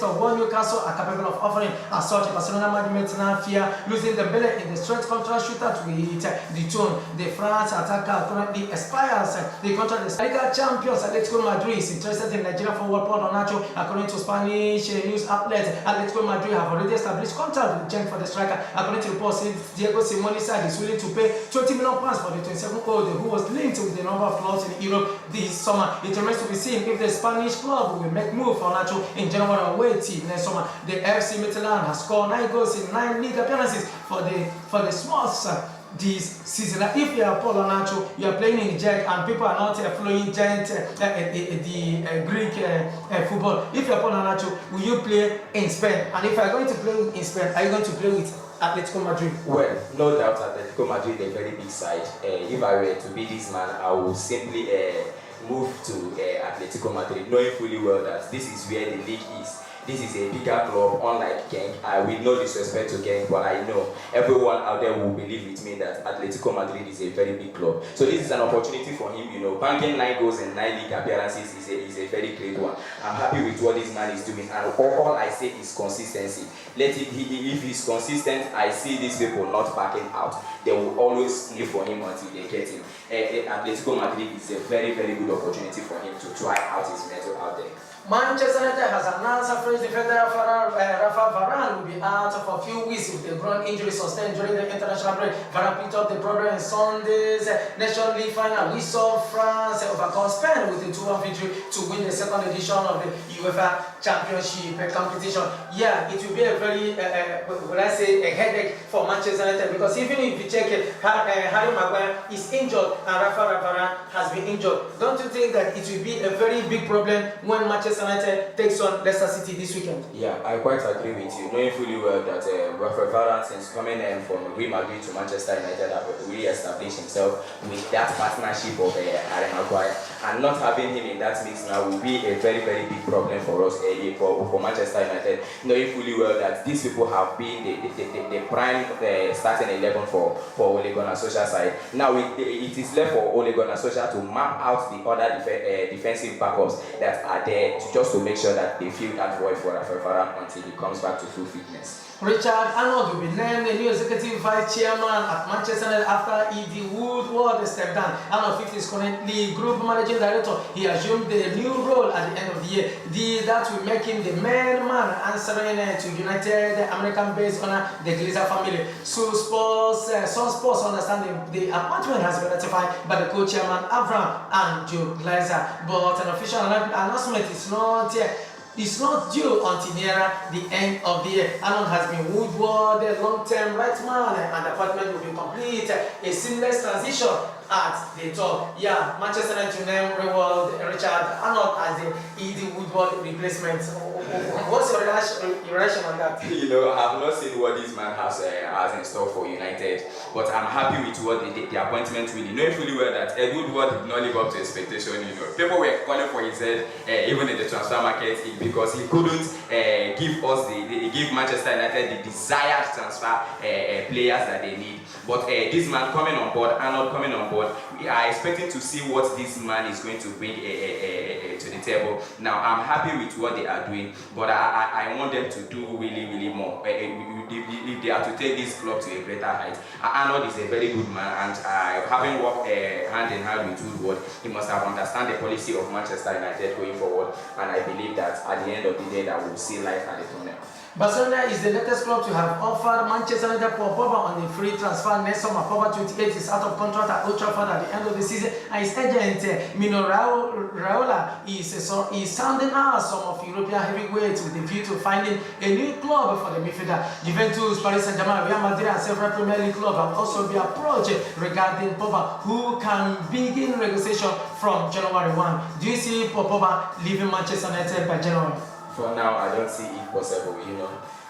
of what Newcastle are capable of offering. As such, Barcelona management now fear losing the belly in the straight contract shooter to hit the tune. The France attacker currently expires the contract. The Liga champions Atletico Madrid is interested in Nigerian forward Paul Onacho. According to Spanish news outlet, Atletico Madrid have already established contact with Genk for the striker. According to reports, Diego Simone side is willing to pay 20 million pounds for the 27-year-old who was linked with a number of clubs in Europe this summer. It remains to be seen if the Spanish club will make move for Onacho in January away team next summer. The FC Midtjylland has scored 9 goals in 9 league appearances for the Smalls this season. If you are Paul Onacho, you are playing in Genk and people are not following Genk, the Greek football. If you are Paul Onacho, will you play in Spain? And if you are going to play in Spain, are you going to play with Atletico Madrid? Well, no doubt Atletico Madrid is a very big side. If I were to be this man, I would simply move to Atletico Madrid, knowing fully well that this is where the league is. This is a bigger club, unlike Genk. With no disrespect to Genk, but I know everyone out there will believe with me that Atletico Madrid is a very big club. So this is an opportunity for him, banking 9 goals and 9 league appearances is a very great one. I'm happy with what this man is doing, and all I say is consistency. If he's consistent, I see these people not backing out. They will always live for him until they get him. Atletico Madrid is a very, very good opportunity for him to try out his mettle out there. Manchester United has announced that French defender Rafa Varane will be out for a few weeks with a groin injury sustained during the international break. Varane picked up the problem in Sunday's Nations League final. We saw France overcome Spain with a 2-1 victory to win the second edition of the UEFA Championship competition. Yeah, it will be a very, a headache for Manchester United, because even if you check it, Harry Maguire is injured and Rafa Varane has been injured. Don't you think that it will be a very big problem when Manchester United takes on Leicester City this weekend? Yeah, I quite agree with you, knowing fully well that Rafa Varane, since coming from Real Madrid to Manchester United, have really established himself with that partnership of Harry Maguire, and not having him in that mix now will be a very, very big problem for us, for Manchester United, knowing fully well that these people have been the prime starting 11 for Ole Gunnar Solskjaer's side. Now it is left for Ole Gunnar Solskjaer to map out the other defensive backups that are there, just to make sure that they fill that void for Rafa Varane until he comes back to full fitness. Richard Arnold will be named the new executive vice chairman at Manchester United after Eddie Woodward stepped down. Arnold is currently group managing director. He assumed the new role at the end of the year. That will make him the main man answering to United American-based owner, the Glazer family. Some sports understand the appointment has been ratified by the co-chairman Avram and Joe Glazer, but an official announcement is not yet. It's not due until nearer the end of the year. Arnold has been Woodward, the long-term right man, and the appointment will be complete. A seamless transition at the top. Yeah, Manchester United name reward Richard Arnold as the Eddie Woodward replacement. What's your reaction on that? I've not seen what this man has in store for United, but I'm happy with what the appointment really. Knowing fully well that Ed Woodward did not live up to expectation. People were calling for his head, even in the transfer market, because he couldn't give Manchester United the desired transfer players that they need. But this man coming on board, Arnold coming on board, we are expecting to see what this man is going to bring to the table. Now, I'm happy with what they are doing, but I want them to do really, really more. If they are to take this club to a greater height. Arnold is a very good man, and having worked hand in hand with Woodward, he must have understand the policy of Manchester United going forward, and I believe that at the end of the day that we'll see light at the tunnel. Barcelona is the latest club to have offered Manchester United Paul Pogba on the free transfer next summer. Pogba, 28, is out of contract at Old Trafford at the end of the season, and his agent Mino Raiola is sounding out some of European heavyweights with a view to finding a new club for the midfielder. Juventus, Paris Saint-Germain, Real Madrid, and several Premier League clubs have also been approached regarding Pogba, who can begin negotiation from January 1. Do you see Paul Pogba leaving Manchester United by January? For now, I don't see it possible,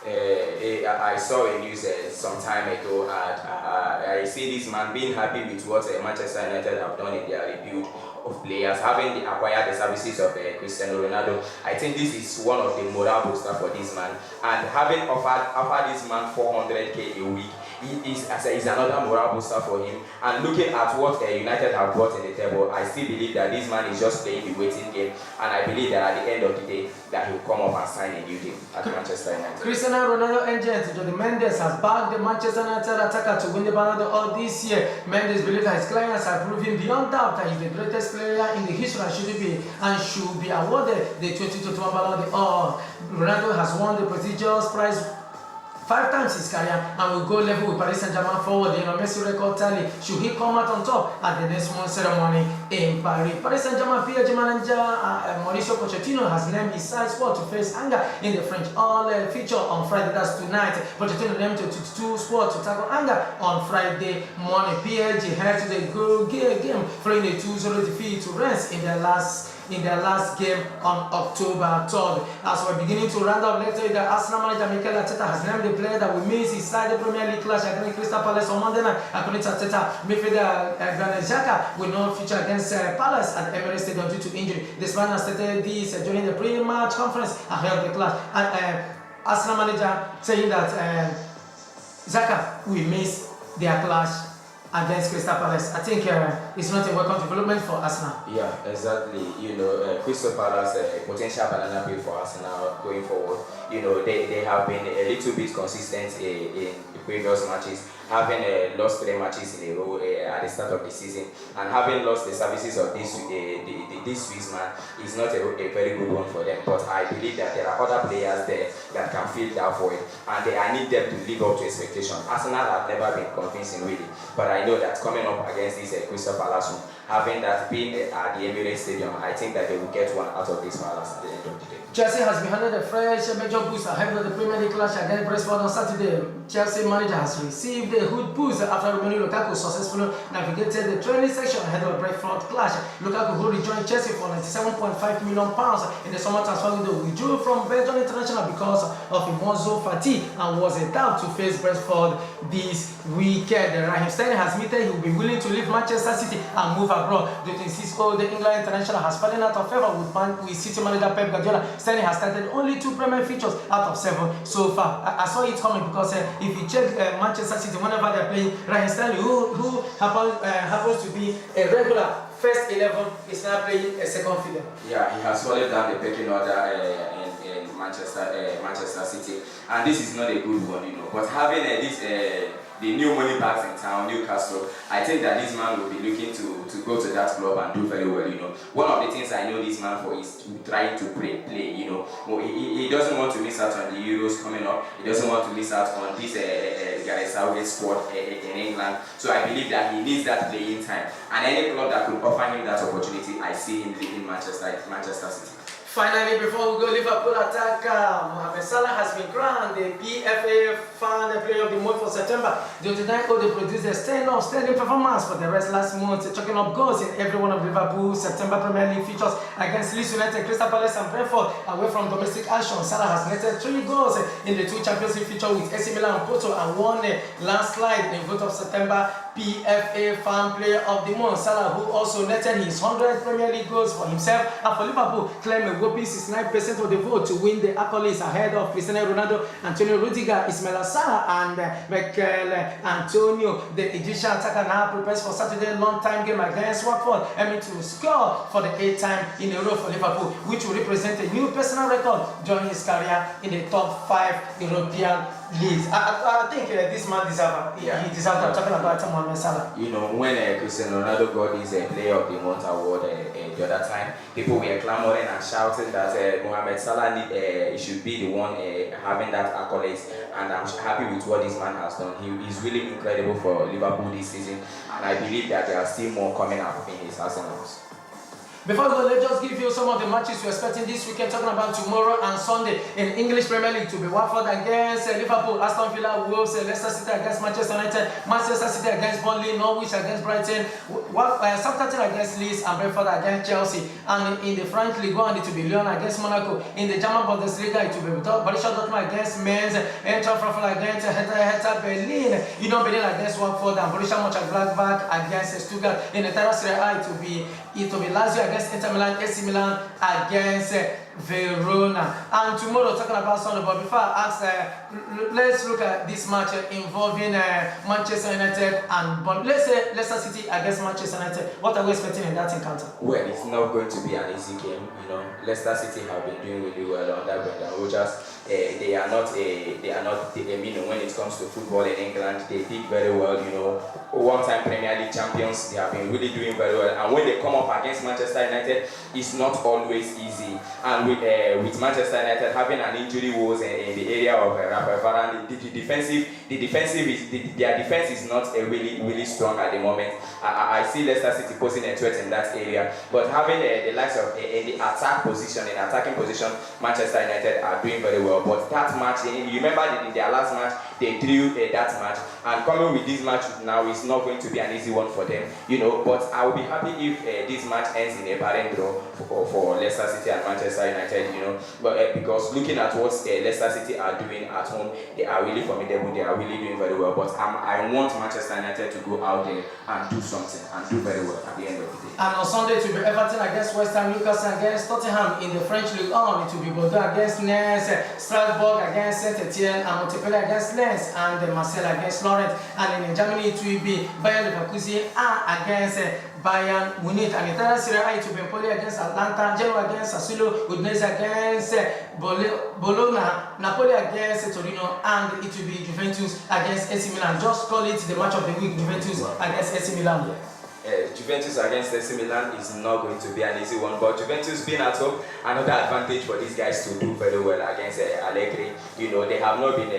I saw a news some time ago, and I see this man being happy with what Manchester United have done in their rebuild of players, having acquired the services of Cristiano Ronaldo. I think this is one of the moral booster for this man, and having offered this man 400k a week, is another moral booster for him. And looking at what United have brought in the table, I still believe that this man is just playing the waiting game, and I believe that at the end of the day that he'll come up and sign a new deal at Manchester United. Cristiano Ronaldo agent Jordi Mendes has backed the Manchester United attacker to win the Ballon d'Or this year. Mendes believes that his clients are proving beyond doubt that he's the greatest player in the history and should be awarded the 2021 Ballon d'Or. Ronaldo has won the prestigious prize 5 times his career and will go level with Paris Saint-Germain forward the Messi record tally should he come out on top at the next month's ceremony in Paris. Paris Saint-Germain PSG manager Mauricio Pochettino has named his side squad to face anger in the French all feature on Friday, that's tonight. Pochettino named the 22 squad to tackle anger on Friday morning. PSG head to the goal game following a 2-0 defeat to Rennes in their last game on October 3rd. As we're beginning to round up, let's tell you that Arsenal manager Mikel Arteta has named the player that will miss his side the Premier League clash against Crystal Palace on Monday night. According to Arteta, midfielder Granit Xhaka will not feature against Palace at Emirates Stadium due to injury. This man has stated this during the pre-match conference ahead of the clash. And Arsenal manager saying that Xhaka will miss their clash against Crystal Palace. I think it's not a welcome development for Arsenal. Yeah, exactly. Crystal Palace, potential banana peel for Arsenal going forward. They have been a little bit consistent in the previous matches, having lost 3 matches in a row at the start of the season, and having lost the services of this Swiss man is not a very good one for them. But I believe that there are other players there that can fill that void, and I need them to live up to expectation. Arsenal have never been convincing really, but I know that coming up against this Crystal Palace one, having that being at the Emirates Stadium, I think that they will get one out of this Palace at the end of the day. Chelsea has been handed a fresh major boost ahead of the Premier League clash against Brentford on Saturday. Chelsea manager has received a good boost after Romelu Lukaku successfully navigated the training section ahead of the Brentford clash. Lukaku, who rejoined Chelsea for £97.5 million in the summer transfer window, withdrew from Belgian international because of muscle fatigue and was a doubt to face Brentford this weekend. Raheem Sterling has admitted he will be willing to leave Manchester City and move abroad. The 26-year-old England international has fallen out of favour with City manager Pep Guardiola. Sterling has started only 2 Premier features out of 7 so far. I saw it coming because if you check Manchester City whenever they're playing, Raheem Sterling, who happens to be a regular first 11, is now playing a second fiddle. Yeah, he has fallen down the pecking order in Manchester City, and this is not a good one, But having the new money bags in town, Newcastle, I think that this man will be looking to go to that club and do very well, One of the things I know this man for is trying to play, He doesn't want to miss out on the Euros coming up. He doesn't want to miss out on this Gareth Southgate squad in England. So I believe that he needs that playing time. And any club that could offer him that opportunity, I see him leaving Manchester City. Finally, before we go, Liverpool attacker Mohamed Salah has been crowned the PFA Fan Player of the Month for September. The 29-year-old produced a standing performance for the rest last month, chucking up goals in every one of Liverpool's September Premier League features against Leeds United, Crystal Palace and Brentford. Away from domestic action, Salah has netted 3 goals in the 2 Champions League features with AC Milan and Porto and won a landslide in vote of September PFA Fan Player of the Month. Salah, who also netted his 100th Premier League goals for himself and for Liverpool, claimed a whopping 69% of the vote to win the accolades ahead of Cristiano Ronaldo, Antonio Rudiger, Ismail Assar and Mikel Antonio. The Egyptian attacker now prepares for Saturday's long-time game against Watford, aiming to score for the 8th time in a row for Liverpool, which will represent a new personal record during his career in the top 5 European leagues. I think this man deserves it. He deserves it. I'm talking about Mohamed Salah. When Cristiano Ronaldo got his Player of the Month award the other time, people were clamoring and shouting that Mohamed Salah should be the one having that accolade, and I'm happy with what this man has done. He is really incredible for Liverpool this season, and I believe that there are still more coming up in his arsenals. Before we go, let's just give you some of the matches we're expecting this weekend, talking about tomorrow and Sunday in English Premier League. To be Watford against Liverpool, Aston Villa, Wolves, Leicester City against Manchester United, Manchester City against Burnley, Norwich against Brighton, Southampton against Leeds, and Brentford against Chelsea. And in the French Ligue 1, it will be Lyon against Monaco. In the German Bundesliga, it will be Borussia Dortmund against Mainz, Eintracht Frankfurt against Hertha Berlin, Berlin against Watford, and Borussia Mönchengladbach against Stuttgart. In the Italian Serie A, it will be Lazio against Inter Milan, AC Milan against Verona. And tomorrow, talking about Sunday, but before I ask, let's look at this match involving Manchester United and let's say Leicester City against Manchester United. What are we expecting in that encounter? Well, it's not going to be an easy game. You know, Leicester City have been doing really well under Brendan Rodgers. They are not when it comes to football in England, they did very well. You know, one-time Premier League champions. They have been really doing very well. And when they come up against Manchester United, it's not always easy. And with Manchester United having an injury woes in the area of Rafael Varane, their defense is not really strong at the moment. I see Leicester City posing a threat in that area, but having the likes of in the attacking position, Manchester United are doing very well. But that match, you remember in their last match, they drew that match, and coming with this match now is not going to be an easy one for them, you know. But I will be happy if this match ends in a barren draw for Leicester City and Manchester United, you know. But because looking at what Leicester City are doing at home, they are really formidable. They are really doing very well. But I want Manchester United to go out there and do something and do very well at the end of the day. And on Sunday, it will be Everton against West Ham, Newcastle against Tottenham in the French League 1. It will be Bordeaux against Nice, Strasbourg against Saint-Etienne, and Montpellier against Lens, and Marseille against Lorient. And in Germany, it will be Bayern Leverkusen against Bayern Munich. And in Italian Serie A, it will be Empoli against Atlanta, Genoa against Sassuolo, Udinese against Bologna, Napoli against Torino, and it will be Juventus against AC Milan. Just call it the match of the week, Juventus against AC Milan. Juventus against AC Milan is not going to be an easy one, but Juventus being at home, another advantage for these guys to do very well against Allegri. You know, they have not been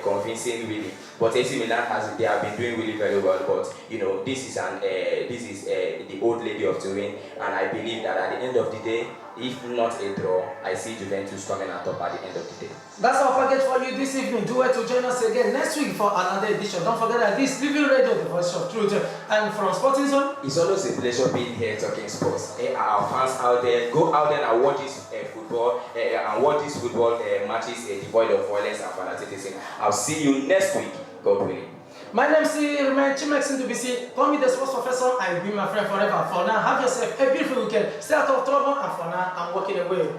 convincing really, but AC Milan they have been doing really very well. But you know, this is the old lady of Turin, and I believe that at the end of the day, if not a draw, I see Juventus coming at top at the end of the day. That's our package for you this evening. Do well to join us again next week for another edition. Don't forget that this Living Radio, the voice of truth, and from Sporting Zone, it's always a pleasure being here talking sports. Our fans out there, go out there and watch this football and watch these football matches devoid of violence and fanaticism. I'll see you next week. God willing. My name is Chimex to BC. Call me the sports professor. I'll be my friend forever. For now, have yourself a beautiful weekend. Stay out of trouble, and for now, I'm walking away.